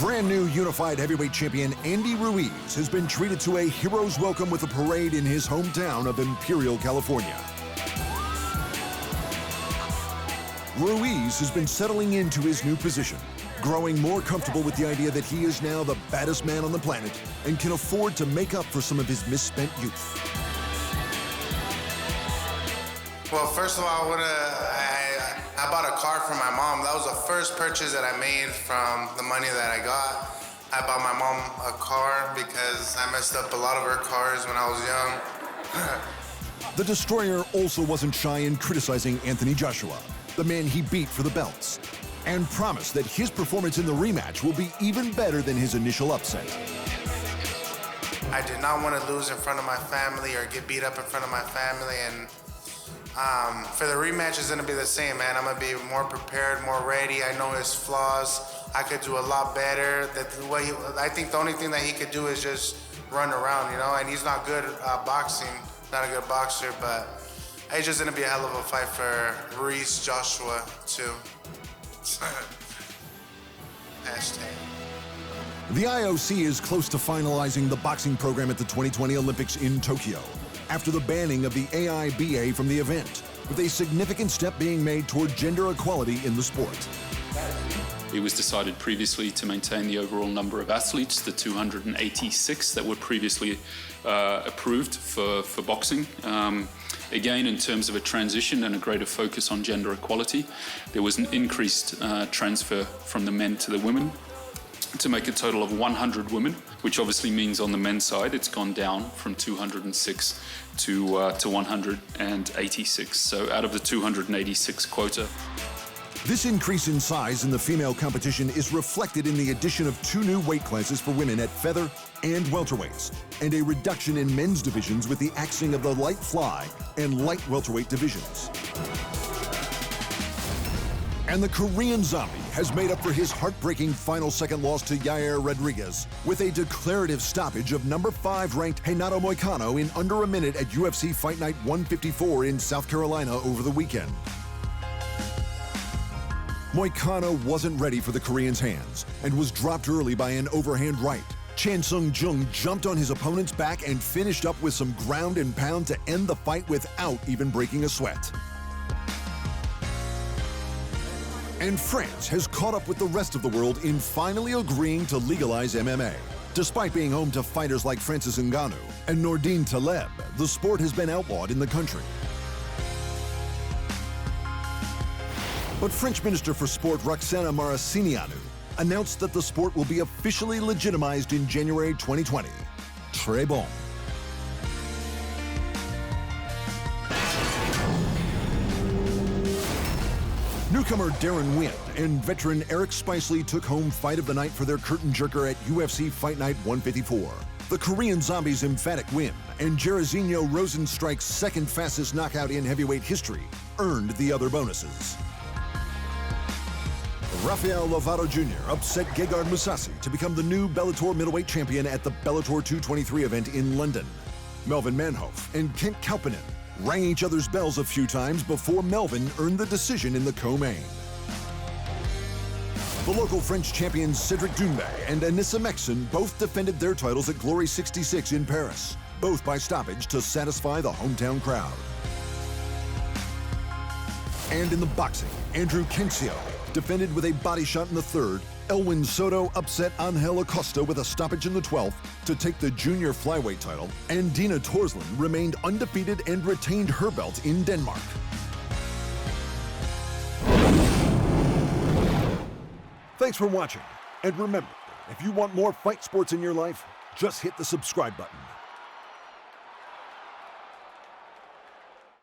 Brand new unified heavyweight champion Andy Ruiz has been treated to a hero's welcome with a parade in his hometown of Imperial, California. Ruiz has been settling into his new position, growing more comfortable with the idea that he is now the baddest man on the planet and can afford to make up for some of his misspent youth. Well, first of all, I bought a car for my mom. That was the first purchase that I made from the money that I got. I bought my mom a car because I messed up a lot of her cars when I was young. The Destroyer also wasn't shy in criticizing Anthony Joshua, the man he beat for the belts, and promised that his performance in the rematch will be even better than his initial upset. I did not want to lose in front of my family or get beat up in front of my family, and for the rematch, it's going to be the same, man. I'm going to be more prepared, more ready. I know his flaws. I could do a lot better. I think the only thing that he could do is just run around, you know, and he's not good at boxing, not a good boxer, but it's just going to be a hell of a fight for Ruiz Joshua, too. Hashtag. The IOC is close to finalizing the boxing program at the 2020 Olympics in Tokyo, after the banning of the AIBA from the event, with a significant step being made toward gender equality in the sport. It was decided previously to maintain the overall number of athletes, the 286 that were previously approved for boxing. Again, in terms of a transition and a greater focus on gender equality, there was an increased transfer from the men to the women to make a total of 100 women, which obviously means on the men's side it's gone down from 206 to 186. So out of the 286 quota. This increase in size in the female competition is reflected in the addition of 2 new weight classes for women at feather and welterweights, and a reduction in men's divisions with the axing of the light fly and light welterweight divisions. And the Korean Zombie has made up for his heartbreaking final second loss to Yair Rodriguez with a declarative stoppage of number 5 ranked Renato Moicano in under a minute at UFC Fight Night 154 in South Carolina over the weekend. Moicano wasn't ready for the Korean's hands and was dropped early by an overhand right. Chan Sung-jung jumped on his opponent's back and finished up with some ground and pound to end the fight without even breaking a sweat. And France has caught up with the rest of the world in finally agreeing to legalize MMA. Despite being home to fighters like Francis Ngannou and Nordine Taleb, the sport has been outlawed in the country. But French Minister for Sport Roxana Maracineanu announced that the sport will be officially legitimized in January 2020. Très bon. Newcomer Darren Wynn and veteran Eric Spicely took home fight of the night for their curtain jerker at UFC Fight Night 154. The Korean Zombie's emphatic win and Jairzinho Rosenstrike's second fastest knockout in heavyweight history earned the other bonuses. Rafael Lovato Jr. upset Gegard Mousasi to become the new Bellator middleweight champion at the Bellator 223 event in London. Melvin Manhoef and Kent Kauppinen rang each other's bells a few times before Melvin earned the decision in the co-main. The local French champions Cedric Doumbé and Anissa Mekson both defended their titles at Glory 66 in Paris, both by stoppage to satisfy the hometown crowd. And in the boxing, Andrew Kencio defended with a body shot in the 3rd. Elwin Soto upset Angel Acosta with a stoppage in the 12th to take the junior flyweight title, and Dina Torslund remained undefeated and retained her belt in Denmark. Thanks for watching, and remember, if you want more fight sports in your life, just hit the subscribe button.